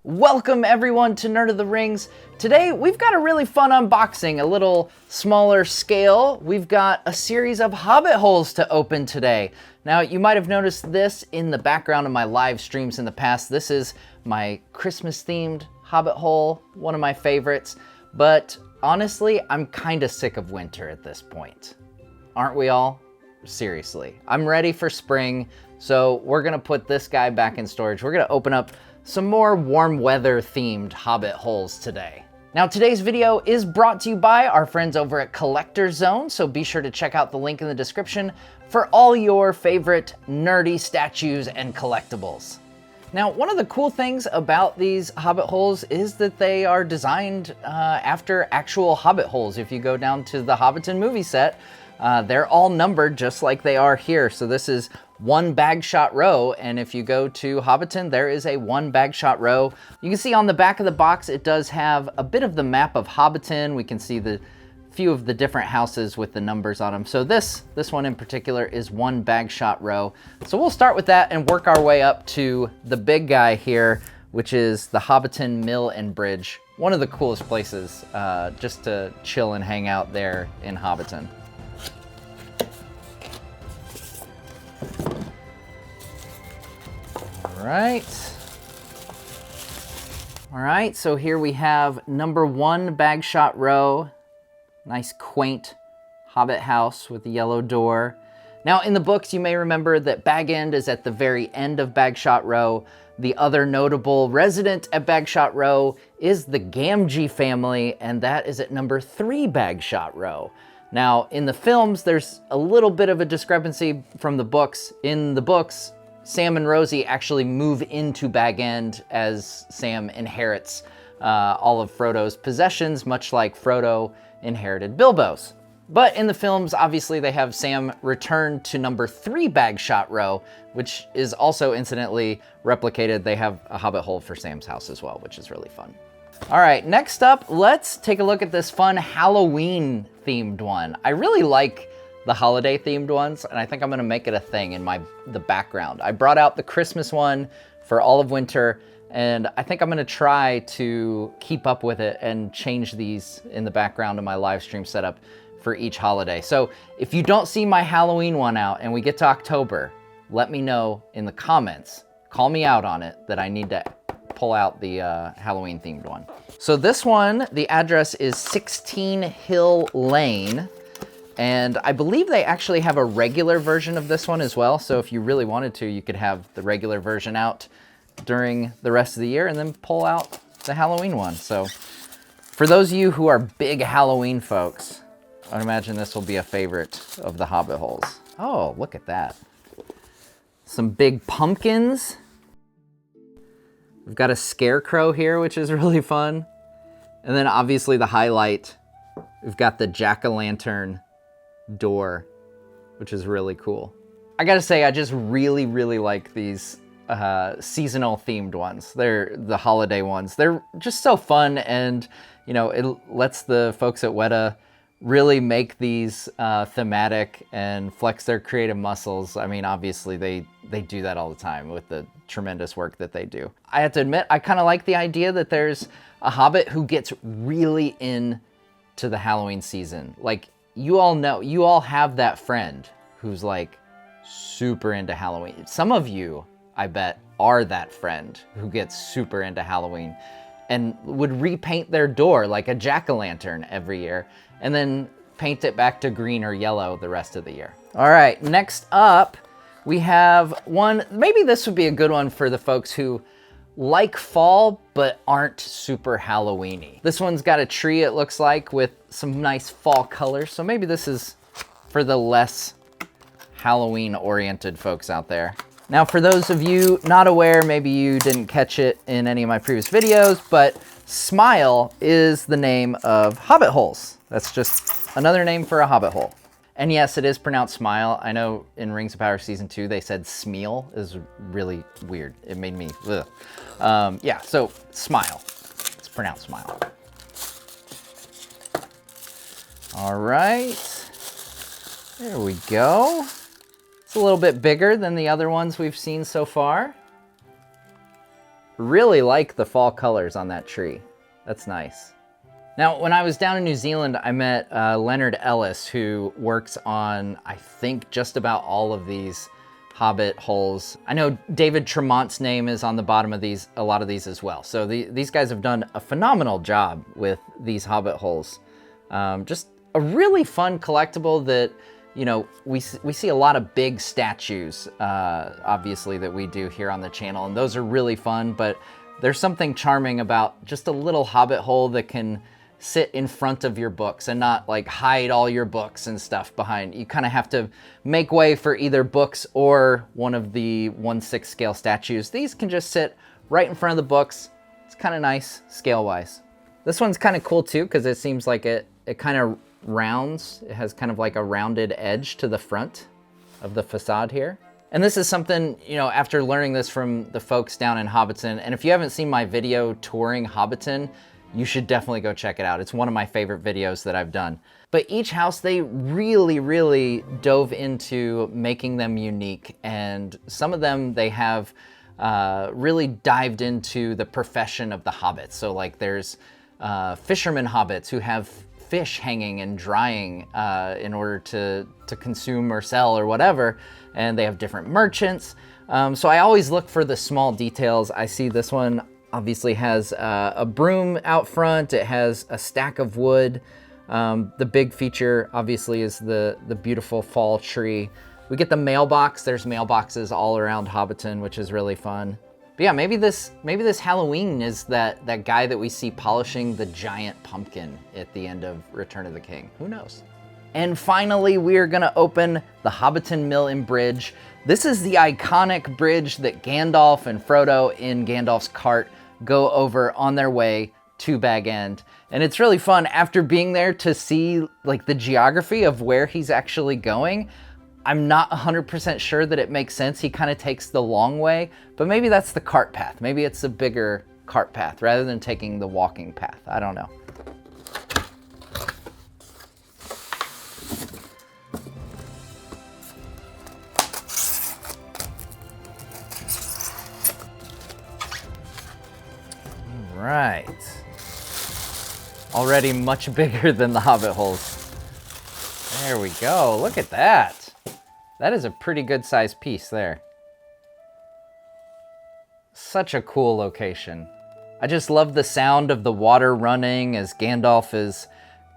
Welcome everyone to Nerd of the Rings. Today we've got a really fun unboxing, a little smaller scale. We've got a series of hobbit holes to open today. Now you might have noticed this in the background of my live streams in the past. This is my Christmas themed hobbit hole, one of my favorites. But honestly, I'm kind of sick of winter at this point. Aren't we all? Seriously. I'm ready for spring, so we're gonna put this guy back in storage. We're gonna open up some more warm weather themed hobbit holes today. Now today's video is brought to you by our friends over at Collector Zone, so be sure to check out the link in the description for all your favorite nerdy statues and collectibles. Now, one of the cool things about these hobbit holes is that they are designed after actual hobbit holes. If you go down to the Hobbiton movie set, they're all numbered just like they are here. So this is 1 Bagshot Row, and if you go to Hobbiton, there is a 1 Bagshot Row. You can see on the back of the box, it does have a bit of the map of Hobbiton. We can see the few of the different houses with the numbers on them. So this one in particular is 1 Bagshot Row. So we'll start with that and work our way up to the big guy here, which is the Hobbiton Mill and Bridge. One of the coolest places just to chill and hang out there in Hobbiton. All right, so here we have number 1 Bagshot Row. Nice quaint hobbit house with the yellow door. Now in the books, you may remember that Bagend is at the very end of Bagshot Row. The other notable resident at Bagshot Row is the Gamgee family, and that is at number 3 Bagshot Row. Now in the films, there's a little bit of a discrepancy from the books. In the books, Sam and Rosie actually move into Bagend as Sam inherits all of Frodo's possessions, much like Frodo inherited Bilbo's. But in the films, obviously they have Sam return to number 3 Bagshot Row, which is also incidentally replicated. They have a hobbit hole for Sam's house as well, which is really fun. All right, next up, let's take a look at this fun Halloween themed one. I really like the holiday themed ones, and I think I'm gonna make it a thing in the background. I brought out the Christmas one for all of winter, and I think I'm gonna try to keep up with it and change these in the background of my live stream setup for each holiday. So if you don't see my Halloween one out and we get to October, let me know in the comments, call me out on it, that I need to pull out the Halloween themed one. So this one, the address is 16 Hill Lane. And I believe they actually have a regular version of this one as well. So if you really wanted to, you could have the regular version out during the rest of the year and then pull out the Halloween one. So for those of you who are big Halloween folks, I would imagine this will be a favorite of the hobbit holes. Oh, look at that. Some big pumpkins. We've got a scarecrow here, which is really fun. And then obviously the highlight, we've got the jack-o'-lantern door, which is really cool. I gotta say, I just really like these seasonal themed ones. They're the holiday ones. They're just so fun, and you know, it lets the folks at Wētā really make these thematic and flex their creative muscles. I mean, obviously they do that all the time with the tremendous work that they do. I have to admit, I kind of like the idea that there's a hobbit who gets really into the Halloween season. Like, you all know, you all have that friend who's like super into Halloween. Some of you, I bet, are that friend who gets super into Halloween and would repaint their door like a jack-o'-lantern every year and then paint it back to green or yellow the rest of the year. All right, next up, we have one, maybe this would be a good one for the folks who like fall, but aren't super Halloween-y. This one's got a tree, it looks like, with some nice fall colors. So maybe this is for the less Halloween-oriented folks out there. Now, for those of you not aware, maybe you didn't catch it in any of my previous videos, but Smial is the name of hobbit holes. That's just another name for a hobbit hole. And yes, it is pronounced Smial. I know in Rings of Power Season 2, they said Smeal. Is really weird. It made me, ugh. Yeah, so Smial. It's pronounced Smial. All right. There we go. It's a little bit bigger than the other ones we've seen so far. really like the fall colors on that tree. That's nice. Now, when I was down in New Zealand, I met Leonard Ellis, who works on, I think, just about all of these Hobbit holes. I know David Tremont's name is on the bottom of these, a lot of these as well. So these guys have done a phenomenal job with these Hobbit holes. Just a really fun collectible that, you know, we see a lot of big statues, obviously, that we do here on the channel, and those are really fun, but there's something charming about just a little Hobbit hole that can sit in front of your books and not like hide all your books and stuff behind. You kind of have to make way for either books or one of the 1/6 scale statues. These can just sit right in front of the books. It's kind of nice scale-wise. This one's kind of cool too, because it seems like it kind of rounds. It has kind of like a rounded edge to the front of the facade here. And this is something, you know, after learning this from the folks down in Hobbiton, and if you haven't seen my video touring Hobbiton, you should definitely go check it out. It's one of my favorite videos that I've done. But each house, they really, really dove into making them unique. And some of them, they have really dived into the profession of the hobbits. So like there's fisherman hobbits who have fish hanging and drying in order to consume or sell or whatever. And they have different merchants. So I always look for the small details. I see this one obviously has a broom out front. It has a stack of wood. The big feature obviously is the beautiful fall tree. We get the mailbox. There's mailboxes all around Hobbiton, which is really fun. But yeah, maybe this Halloween is that guy that we see polishing the giant pumpkin at the end of Return of the King. Who knows? And finally, we are gonna open the Hobbiton Mill and Bridge. This is the iconic bridge that Gandalf and Frodo in Gandalf's cart go over on their way to Bagend. And it's really fun after being there to see like the geography of where he's actually going. I'm not 100% sure that it makes sense. He kind of takes the long way, but maybe that's the cart path. Maybe it's a bigger cart path rather than taking the walking path. I don't know. Right. Already much bigger than the Hobbit holes. There we go. Look at that. That is a pretty good sized piece there. Such a cool location. I just love the sound of the water running as Gandalf is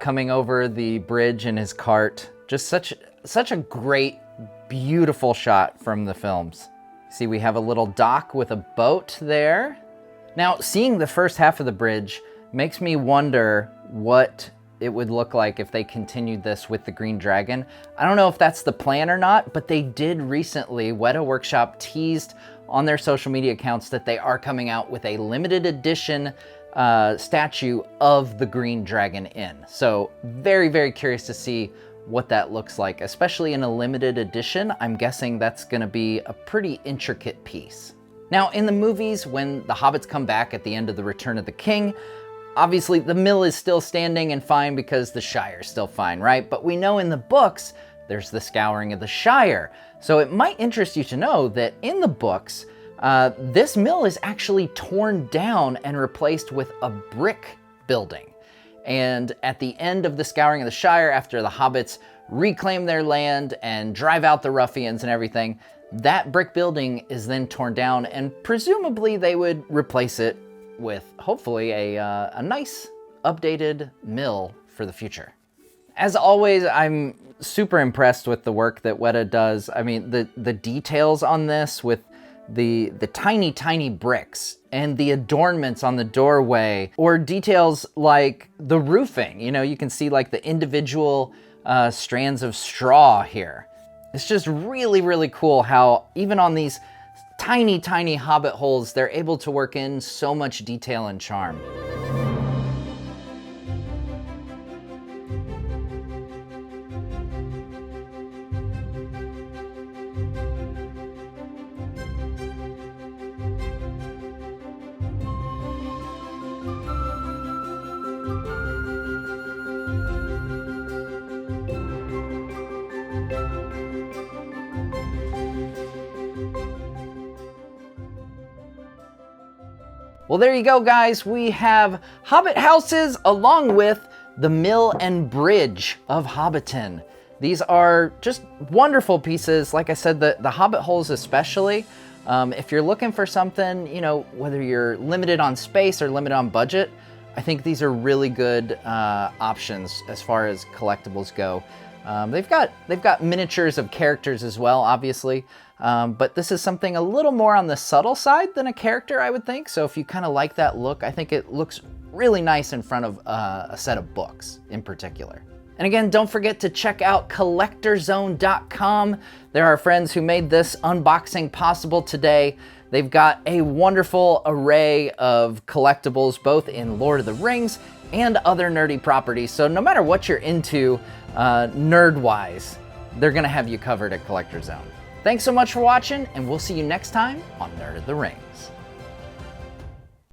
coming over the bridge in his cart. Just such a great, beautiful shot from the films. See, we have a little dock with a boat there. Now, seeing the first half of the bridge makes me wonder what it would look like if they continued this with the Green Dragon. I don't know if that's the plan or not, but they did recently, Wētā Workshop teased on their social media accounts that they are coming out with a limited edition statue of the Green Dragon Inn. So very, very curious to see what that looks like, especially in a limited edition. I'm guessing that's gonna be a pretty intricate piece. Now, in the movies, when the hobbits come back at the end of the Return of the King, obviously the mill is still standing and fine because the Shire is still fine, right? But we know in the books, there's the scouring of the Shire. So it might interest you to know that in the books, this mill is actually torn down and replaced with a brick building. And at the end of the scouring of the Shire, after the hobbits reclaim their land and drive out the ruffians and everything, that brick building is then torn down, and presumably they would replace it with hopefully a nice updated mill for the future. As always, I'm super impressed with the work that Wētā does. I mean, the details on this with the tiny bricks and the adornments on the doorway, or details like the roofing. You know, you can see like the individual strands of straw here. It's just really, really cool how even on these tiny hobbit holes, they're able to work in so much detail and charm. Well, there you go, guys. We have Hobbit houses along with the mill and bridge of Hobbiton. These are just wonderful pieces. Like I said, the Hobbit holes especially. If you're looking for something, you know, whether you're limited on space or limited on budget, I think these are really good options as far as collectibles go. They've got miniatures of characters as well, obviously, but this is something a little more on the subtle side than a character, I would think. So if you kind of like that look, I think it looks really nice in front of a set of books in particular. And again, don't forget to check out collectorzone.com. There are friends who made this unboxing possible today. They've got a wonderful array of collectibles, both in Lord of the Rings and other nerdy properties. So no matter what you're into, nerd-wise, they're gonna have you covered at Collector Zone. Thanks so much for watching, and we'll see you next time on Nerd of the Ring.